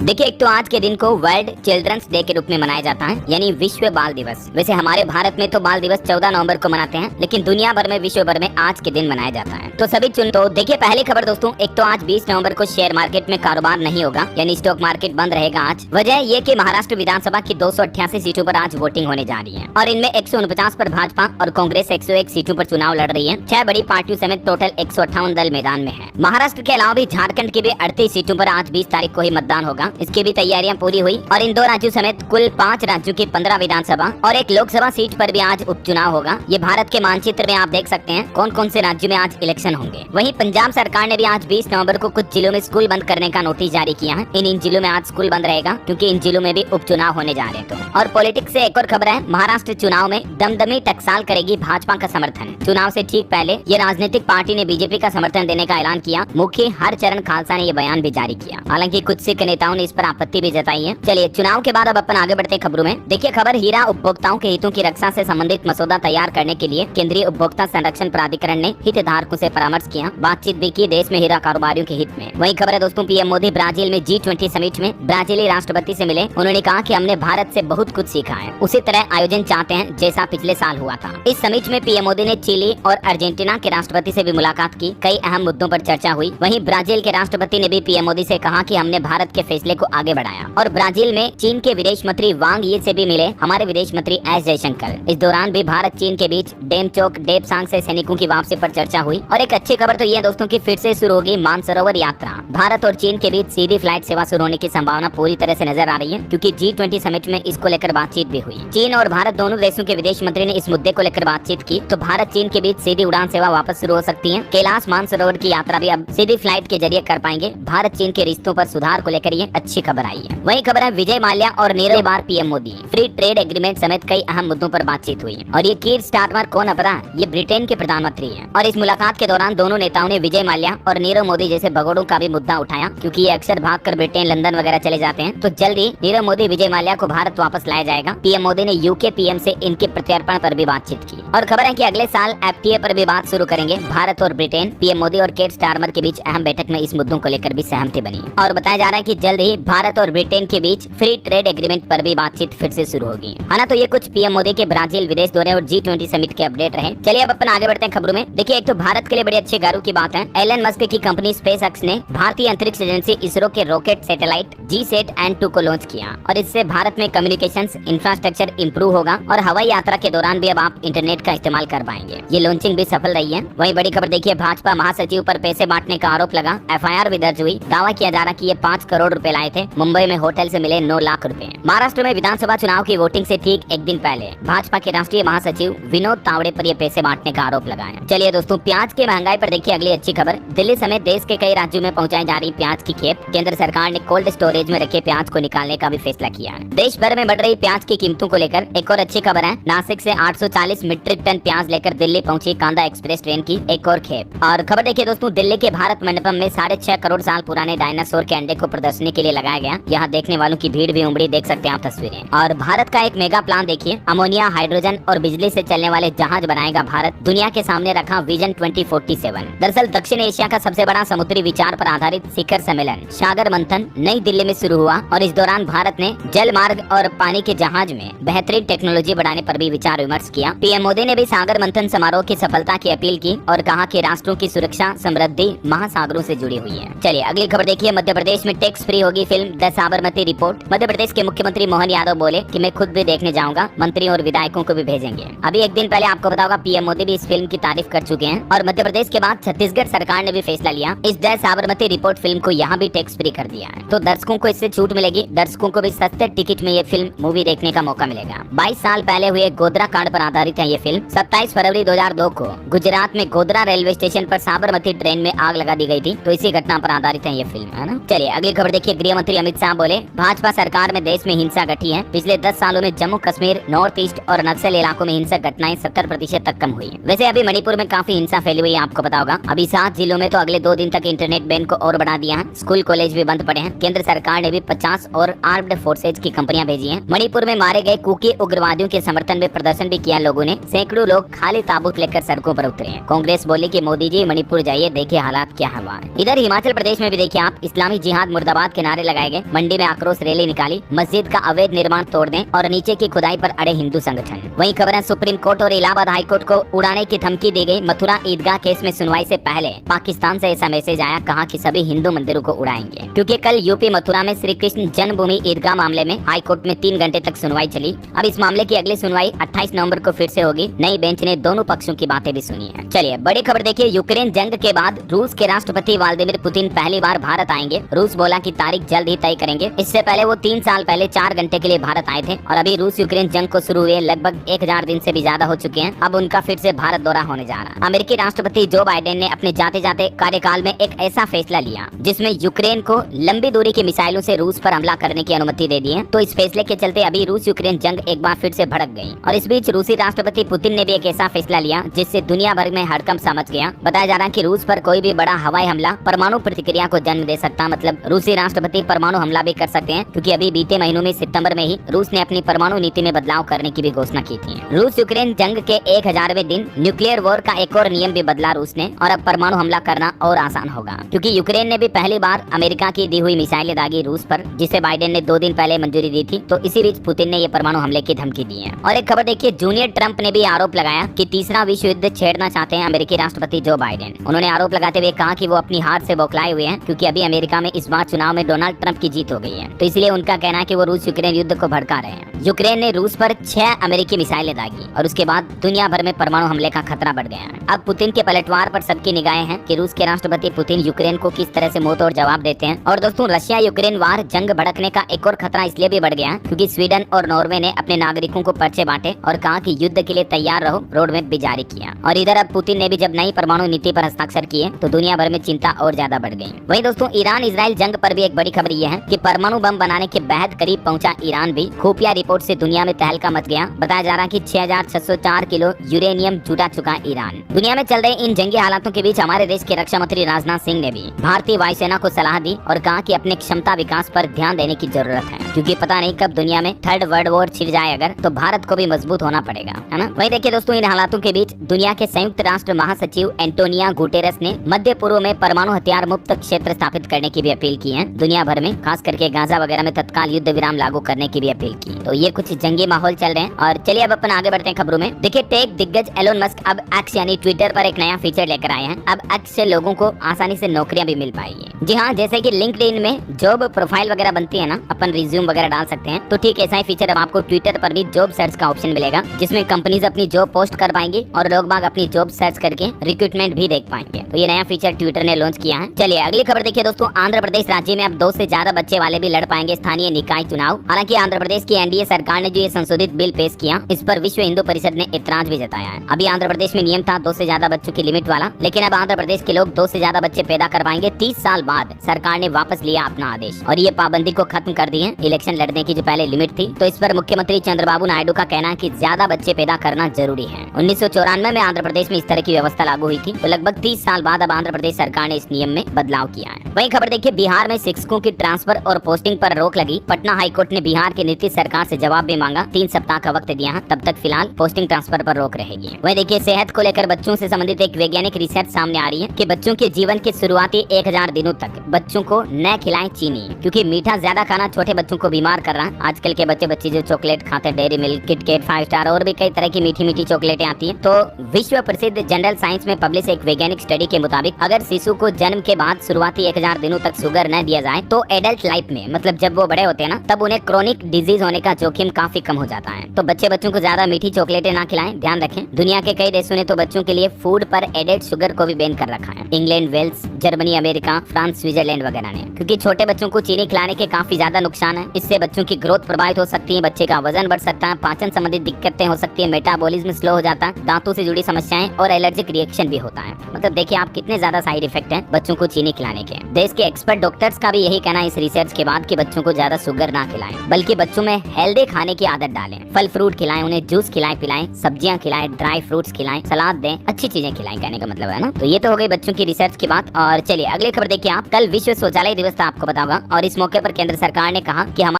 देखिए, एक तो आज के दिन को वर्ल्ड चिल्ड्रंस डे के रूप में मनाया जाता है, यानी विश्व बाल दिवस। वैसे हमारे भारत में तो बाल दिवस 14 नवंबर को मनाते हैं, लेकिन दुनिया भर में विश्व भर में आज के दिन मनाया जाता है। तो सभी तो देखिए, पहली खबर दोस्तों, एक तो आज 20 नवंबर को शेयर मार्केट में कारोबार नहीं होगा, यानी स्टॉक मार्केट बंद रहेगा आज। वजह ये कि महाराष्ट्र विधानसभा की 288 सीटों पर आज वोटिंग होने जा रही है और इनमें 149 पर भाजपा और कांग्रेस 101 सीटों पर चुनाव लड़ रही है। 6 बड़ी पार्टियों समेत टोटल 158 दल मैदान में है। महाराष्ट्र के अलावा भी झारखंड की भी 38 सीटों पर आज 20 तारीख को ही मतदान होगा। इसकी भी तैयारियां पूरी हुई और इन 2 राज्यों समेत कुल 5 राज्यों की 15 विधानसभा और 1 लोकसभा सीट पर भी आज उपचुनाव होगा। ये भारत के मानचित्र में आप देख सकते हैं कौन कौन से राज्यों में आज इलेक्शन होंगे। वहीं पंजाब सरकार ने भी आज 20 नवंबर को कुछ जिलों में स्कूल बंद करने का नोटिस जारी किया है। इन जिलों में आज स्कूल बंद रहेगा क्योंकि इन जिलों में भी उपचुनाव होने जा रहे हैं। तो और पॉलिटिक्स से एक और खबर है, महाराष्ट्र चुनाव में दमदमी टकसाल करेगी भाजपा का समर्थन। चुनाव से ठीक पहले ये राजनीतिक पार्टी ने बीजेपी का समर्थन देने का ऐलान किया। मुख्य हरचरण खालसा ने ये बयान भी जारी किया। हालांकि कुछ सिख नेताओं ने इस पर आपत्ति भी जताई है। चलिए चुनाव के बाद अब अपन आगे बढ़ते हैं खबरों में। देखिए खबर, हीरा उपभोक्ताओं के हितों की रक्षा से संबंधित मसौदा तैयार करने के लिए केंद्रीय उपभोक्ता संरक्षण प्राधिकरण ने हितधारकों से परामर्श किया, बातचीत भी की देश में हीरा कारोबारियों के हित में। वही खबर है दोस्तों, पीएम मोदी ब्राजील में G20 समिट में ब्राजीली राष्ट्रपति से मिले। उन्होंने कहा कि हमने भारत से बहुत कुछ सीखा है, उसी तरह आयोजन चाहते हैं जैसा पिछले साल हुआ था। इस समिट में पीएम मोदी ने चिली और अर्जेंटीना के राष्ट्रपति से भी मुलाकात की। कई अहम मुद्दों पर चर्चा हुई। वहीं ब्राजील के राष्ट्रपति ने भी पीएम मोदी से कहा कि हमने भारत के फैसले को आगे बढ़ाया। और ब्राजील में चीन के विदेश मंत्री वांग यी से भी मिले हमारे विदेश मंत्री एस जयशंकर। इस दौरान भी भारत चीन के बीच डेमचोक डेपसांग से सैनिकों की वापसी पर चर्चा हुई। और एक अच्छी खबर तो ये दोस्तों की फिर से शुरू होगी मानसरोवर यात्रा। भारत और चीन के बीच सीधी फ्लाइट सेवा शुरू होने की संभावना पूरी तरह से नजर आ रही है, क्योंकि G20 समिट में इसको लेकर बातचीत भी हुई। चीन और भारत दोनों देशों के विदेश मंत्री ने इस मुद्दे को लेकर बातचीत की, तो भारत चीन के बीच सीधी उड़ान सेवा वापस शुरू हो सकती है। कैलाश मानसरोवर की यात्रा भी अब सीधी फ्लाइट के जरिए कर पाएंगे। भारत चीन के रिश्तों पर सुधार को लेकर ये अच्छी खबर आई है। वही खबर है, विजय माल्या और नीरव बार PM Modi, free trade agreement समेत कई अहम मुद्दों पर बातचीत हुई। और ये कीर स्टारमर कौन है पता? ये ब्रिटेन के प्रधानमंत्री हैं। और इस मुलाकात के दौरान दोनों नेताओं ने विजय माल्या और नीरव मोदी जैसे भगोड़ों का भी मुद्दा उठाया, क्योंकि ये अक्सर भागकर ब्रिटेन लंदन वगैरह चले जाते हैं। तो जल्दी नीरव मोदी विजय माल्या को भारत वापस लाया जाएगा। पीएम मोदी ने यूके पीएम से इनके प्रत्यार्पण पर भी बातचीत की। और खबर है कि अगले साल FTA पर भी बात शुरू करेंगे भारत और ब्रिटेन। पीएम मोदी और केट स्टारमर के बीच अहम बैठक में इस मुद्दों को लेकर भी सहमति बनी। और बताया जा रहा है कि जल्द ही भारत और ब्रिटेन के बीच फ्री ट्रेड एग्रीमेंट पर भी बातचीत फिर से शुरू होगी। है ना। तो ये कुछ पीएम मोदी के ब्राजील विदेश दौरे और G20 समिट के अपडेट रहे। चलिए अब अपन आगे बढ़ते हैं खबरों में। देखिए, एक तो भारत के लिए बड़ी अच्छी गर्व की बात है, एलन मस्क की कंपनी स्पेसएक्स ने भारतीय अंतरिक्ष एजेंसी इसरो के रॉकेट सैटेलाइट GSAT-N2 को लॉन्च किया। और इससे भारत में कम्युनिकेशंस इंफ्रास्ट्रक्चर इंप्रूव होगा और हवाई यात्रा के दौरान भी अब आप इंटरनेट का इस्तेमाल कर पाएंगे। ये लॉन्चिंग भी सफल रही है। वही बड़ी खबर देखिए, भाजपा महासचिव पर पैसे बांटने का आरोप लगा, FIR भी दर्ज हुई। दावा किया जा रहा कि ये 5 करोड़ रुपए लाए थे। मुंबई में होटल से मिले 9 लाख रुपए। महाराष्ट्र में विधानसभा चुनाव की वोटिंग से ठीक एक दिन पहले भाजपा के राष्ट्रीय महासचिव विनोद तावड़े पर ये पैसे बांटने का आरोप लगा है। चलिए दोस्तों, प्याज की महंगाई पर देखिए अगली अच्छी खबर। दिल्ली समेत देश के कई राज्यों में पहुंचाई जा रही प्याज की खेप। केंद्र सरकार ने कोल्ड स्टोरेज में रखे प्याज को निकालने का भी फैसला किया है। देश भर में बढ़ रही प्याज की कीमतों को लेकर एक और अच्छी खबर है, नासिक से 840 मीट्रिक टन प्याज लेकर दिल्ली पहुंची कांदा एक्सप्रेस ट्रेन की एक और खेप। और खबर देखिए दोस्तों, दिल्ली के भारत मंडपम में 6.5 करोड़ साल पुराने डायनासोर के अंडे को प्रदर्शनी के लिए लगाया गया। यहाँ देखने वालों की भीड़ भी उमड़ी, देख सकते हैं आप तस्वीरें। और भारत का एक मेगा प्लान देखिए, अमोनिया, हाइड्रोजन और बिजली से चलने वाले जहाज बनाएगा भारत। दुनिया के सामने रखा विजन 2047। दरअसल दक्षिण एशिया का सबसे बड़ा समुद्री विचार पर आधारित शिखर सम्मेलन सागर मंथन नई दिल्ली में शुरू हुआ। और इस दौरान भारत ने जल मार्ग और पानी के जहाज में बेहतरीन टेक्नोलॉजी बढ़ाने पर भी विचार विमर्श किया। पीएम मोदी ने भी सागर मंथन समारोह की सफलता की अपील की और कहा कि राष्ट्रों की सुरक्षा समृद्धि महासागरों से जुड़ी हुई है। चलिए अगली खबर देखिए, मध्य प्रदेश में टैक्स फ्री होगी film the Sabarmati report. Madhya Pradesh के मुख्यमंत्री मोहन यादव बोले कि मैं खुद भी देखने जाऊंगा, मंत्री और विधायकों को भी भेजेंगे। अभी एक दिन पहले आपको बताऊंगा पीएम मोदी भी इस फिल्म की तारीफ कर चुके हैं। और मध्य प्रदेश के बाद छत्तीसगढ़ सरकार ने भी फैसला लिया, इस द साबरमती रिपोर्ट फिल्म को यहाँ भी टैक्स फ्री कर दिया है। तो दर्शकों को इससे छूट मिलेगी। दर्शकों को भी सस्ते टिकट में ये फिल्म मूवी देखने का मौका मिलेगा। 22 साल पहले हुए गोधरा कांड पर आधारित है ये फिल्म। 27 फरवरी 2002 को गुजरात में गोधरा रेलवे स्टेशन पर साबरमती ट्रेन में आग लगा दी गई थी। तो इसी घटना पर आधारित है ये फिल्म, है ना। चलिए अगली खबर देखिए, गृह मंत्री अमित शाह बोले भाजपा सरकार में देश में हिंसा घटी है। पिछले 10 सालों में जम्मू कश्मीर, नॉर्थ ईस्ट और नक्सल इलाकों में हिंसक घटनाएं 70% तक कम हुई। वैसे अभी मणिपुर में काफी हिंसा फैली हुई है, आपको पता होगा। अभी 7 जिलों में तो अगले 2 दिन तक इंटरनेट बैन को और बढ़ा दिया है। स्कूल कॉलेज भी बंद पड़े हैं। केंद्र सरकार ने भी 50 और आर्म्ड फोर्सेज की कंपनियां भेजी हैं। मणिपुर में मारे गए कुकी उग्रवादियों के समर्थन में प्रदर्शन भी किया लोगों ने। सैकड़ों लोग खाली ताबूत लेकर सड़कों पर उतरे हैं। कांग्रेस बोली कि मोदी जी मणिपुर जाइए, देखिए हालात क्या हुआ है। इधर हिमाचल प्रदेश में भी देखिए आप, इस्लामी जिहाद मुर्दाबाद के नारे नारे लगाए गए, मंडी में आक्रोश रैली निकाली, मस्जिद का अवैध निर्माण तोड़ दें और नीचे की खुदाई पर अड़े हिंदू संगठन। वहीं खबर है सुप्रीम कोर्ट और इलाहाबाद हाई कोर्ट को उड़ाने की धमकी दी गई। मथुरा ईदगाह केस में सुनवाई से पहले पाकिस्तान से ऐसा मैसेज आया, कहा कि सभी हिंदू मंदिरों को उड़ाएंगे, क्योंकि कल यूपी मथुरा में श्री कृष्ण जन्मभूमि ईदगाह मामले में हाई कोर्ट में 3 घंटे तक सुनवाई चली। अब इस मामले की अगली सुनवाई 28 नवंबर को फिर से होगी। नई बेंच ने दोनों पक्षों की बातें भी सुनी है। चलिए बड़ी खबर देखिए, यूक्रेन जंग के बाद रूस के राष्ट्रपति व्लादिमीर पुतिन पहली बार भारत आएंगे। रूस बोला कि तारीख जल्द ही तय करेंगे। इससे पहले वो 3 साल पहले 4 घंटे के लिए भारत आए थे और अभी रूस यूक्रेन जंग को शुरू हुए लगभग 1000 दिन से भी ज्यादा हो चुके हैं। अब उनका फिर से भारत दौरा होने जा रहा है। अमेरिकी राष्ट्रपति जो बाइडेन ने अपने जाते जाते कार्यकाल में एक ऐसा फैसला लिया जिसमें यूक्रेन को लंबी दूरी की मिसाइलों से रूस पर हमला करने की अनुमति दे दी है। तो इस फैसले के चलते अभी रूस यूक्रेन जंग एक बार फिर से भड़क गई। और इस बीच रूसी राष्ट्रपति पुतिन ने भी एक ऐसा फैसला लिया जिससे दुनिया भर में हड़कंप समझ गया। बताया जा रहा है कि रूस पर कोई भी बड़ा हवाई हमला परमाणु प्रतिक्रिया को जन्म दे सकता, मतलब रूसी राष्ट्रपति परमाणु हमला भी कर सकते हैं, क्योंकि अभी बीते महीनों में सितंबर में ही रूस ने अपनी परमाणु नीति में बदलाव करने की भी घोषणा की थी। रूस यूक्रेन जंग के 1000वें दिन न्यूक्लियर वॉर का एक और नियम भी बदला रूस ने, और अब परमाणु हमला करना और आसान होगा, क्योंकि यूक्रेन ने भी पहली बार अमेरिका की दी हुई मिसाइलें दागी रूस पर, जिसे बाइडेन ने 2 दिन पहले मंजूरी दी थी। तो इसी बीच पुतिन ने ये परमाणु हमले की धमकी दी है। और एक खबर देखिए, जूनियर ट्रंप ने भी आरोप लगाया कि तीसरा विश्व युद्ध छेड़ना चाहते हैं अमेरिकी राष्ट्रपति जो बाइडेन। उन्होंने आरोप लगाते हुए कहा कि वो अपनी हार से बौखलाए हुए हैं, क्योंकि अभी अमेरिका में इस बार चुनाव में डोनाल्ड ट्रंप की जीत हो गई है। तो इसलिए उनका कहना है कि वो रूस यूक्रेन युद्ध को भड़का रहे हैं। यूक्रेन ने रूस पर 6 अमेरिकी मिसाइलें दागी और उसके बाद दुनिया भर में परमाणु हमले का खतरा बढ़ गया है। अब पुतिन के पलटवार पर सबकी निगाहें हैं कि रूस के राष्ट्रपति पुतिन यूक्रेन को किस तरह से मुंहतोड़ जवाब देते हैं। और दोस्तों, रशिया यूक्रेन वार जंग भड़कने का एक और खतरा इसलिए भी बढ़ गया क्योंकि स्वीडन और नॉर्वे ने अपने नागरिकों को पर्चे बांटे और कहा कि युद्ध के लिए तैयार रहो, रोड मैप भी जारी किया। और इधर अब पुतिन ने भी जब नई परमाणु नीति पर हस्ताक्षर किए तो दुनिया भर में चिंता और ज्यादा बढ़ गई। वहीं दोस्तों, ईरान इजराइल जंग पर भी एक बड़ी खबर यह है कि परमाणु बम बनाने के बेहद करीब पहुंचा ईरान भी। खुफिया रिपोर्ट से दुनिया में तहलका मच गया। बताया जा रहा है कि 6604 किलो यूरेनियम जुटा चुका ईरान। दुनिया में चल रहे इन जंगी हालातों के बीच हमारे देश के रक्षा मंत्री राजनाथ सिंह ने भी भारतीय वायुसेना को सलाह दी और कहा कि अपने क्षमता विकास पर ध्यान देने की जरूरत है, क्योंकि पता नहीं कब दुनिया में 3rd वर्ल्ड वॉर छिड़ जाए अगर, तो भारत को भी मजबूत होना पड़ेगा, है ना। वहीं देखिए दोस्तों, इन हालातों के बीच दुनिया के संयुक्त राष्ट्र महासचिव एंटोनिया गुटेरेस ने मध्य पूर्व में परमाणु हथियार मुक्त क्षेत्र स्थापित करने की भी अपील की है। दुनिया भर में खास करके गाजा वगैरह में तत्काल युद्ध विराम लागू करने की भी अपील की। तो ये कुछ जंगी माहौल चल रहे हैं। और चलिए अब अपन आगे बढ़ते हैं खबरों में। देखिए, टेक दिग्गज एलोन मस्क अब एक्स यानी ट्विटर पर एक नया फीचर लेकर आए हैं। अब एक्स से लोगों को आसानी से नौकरियां भी मिल पाएगी। जी हाँ, जैसे कि लिंक्डइन में जॉब प्रोफाइल वगैरह बनती है ना, अपन रिज्यूम वगैरह डाल सकते हैं, तो ठीक ऐसा ही फीचर अब आपको ट्विटर पर भी जॉब सर्च का ऑप्शन मिलेगा, जिसमें कंपनीज अपनी जॉब पोस्ट कर पाएंगी और लोग बाग अपनी जॉब सर्च करके रिक्रूटमेंट भी देख पाएंगे। तो ये नया फीचर ट्विटर ने लॉन्च किया है। चलिए अगली खबर देखिए दोस्तों, आंध्र प्रदेश राज्य में अब 2 से ज्यादा बच्चे वाले भी लड़ पाएंगे स्थानीय निकाय चुनाव। हालांकि आंध्र प्रदेश की एनडीए सरकार ने जो ये संशोधित बिल पेश किया, इस पर विश्व हिंदू परिषद ने इतराज भी जताया है। अभी आंध्र प्रदेश में नियम था 2 से ज्यादा बच्चों की लिमिट वाला, लेकिन अब आंध्र प्रदेश के लोग 2 से ज्यादा बच्चे पैदा कर पाएंगे। 30 साल बाद सरकार ने वापस लिया अपना आदेश और ये पाबंदी को खत्म कर दी है। इलेक्शन लड़ने की जो पहले लिमिट थी, तो इस पर मुख्यमंत्री चंद्रबाबू नायडू का कहना है कि ज्यादा बच्चे पैदा करना जरूरी है। 1994 में आंध्र प्रदेश में इस तरह की व्यवस्था लागू हुई थी, तो लगभग 30 साल बाद अब आंध्र प्रदेश सरकार ने इस नियम में बदलाव किया है। वहीं खबर देखिए, बिहार में शिक्षकों की ट्रांसफर और पोस्टिंग पर रोक लगी। पटना हाईकोर्ट ने बिहार की नीतीश सरकार से जवाब भी मांगा। 3 सप्ताह का वक्त दिया है, तब तक फिलहाल पोस्टिंग ट्रांसफर पर रोक रहेगी। वहीं देखिए, सेहत को लेकर बच्चों से संबंधित एक वैज्ञानिक रिसर्च सामने आ रही है कि बच्चों के जीवन के शुरुआती 1000 दिनों तक बच्चों को न खिलाएं चीनी, क्योंकि मीठा ज्यादा खाना छोटे बच्चों को बीमार कर रहा है। आजकल के बच्चे जो चॉकलेट खाते हैं, डेयरी मिल्क, किटकैट, 5 स्टार और भी कई तरह की मीठी मीठी चॉकलेटें आती हैं। तो विश्व प्रसिद्ध जनरल साइंस में पब्लिश एक वैज्ञानिक स्टडी के मुताबिक अगर शिशु को जन्म के बाद शुरुआती 1000 दिनों तक शुगर न दिया जाए तो एडल्ट लाइफ में, मतलब जब वो बड़े होते हैं ना, तब उन्हें क्रोनिक डिजीज होने का जोखिम काफी कम हो जाता है। तो बच्चों को ज्यादा मीठी चॉकलेटें ना खिलाएं, ध्यान रखें। दुनिया के कई देशों ने तो बच्चों के लिए फूड पर एडेड शुगर को भी बैन कर रखा है। England, Wales, Germany, America, France, Switzerland वगैरह ने, क्योंकि छोटे बच्चों को चीनी खिलाने के काफी ज्यादा नुकसान है। इससे बच्चों की ग्रोथ प्रभावित हो सकती है, बच्चे का वजन बढ़ सकता है, पाचन संबंधित दिक्कतें हो सकती है, मेटाबॉलिज्म स्लो हो जाता है, दांतों से जुड़ी समस्याएं और एलर्जिक रिएक्शन भी होता है। मतलब देखिए आप कितने ज्यादा साइड इफेक्ट हैं बच्चों को चीनी खिलाने के। देश के एक्सपर्ट डॉक्टर्स का भी यही कहना है इस रिसर्च के बाद कि बच्चों को ज्यादा शुगर ना खिलाएं, बल्कि बच्चों में हेल्दी खाने की आदत डालें। फल फ्रूट खिलाएं, उन्हें जूस खिलाएं पिलाएं, सब्जियां खिलाएं, ड्राई फ्रूट्स खिलाएं, सलाद दें, अच्छी चीजें खिलाएं, कहने का मतलब है ना। तो ये तो हो गई बच्चों की रिसर्च की बात। और चलिए अगली खबर देखिए आप। कल विश्व शौचालय दिवस था, आपको बताऊंगा, और इस मौके पर केंद्र सरकार ने कहा कि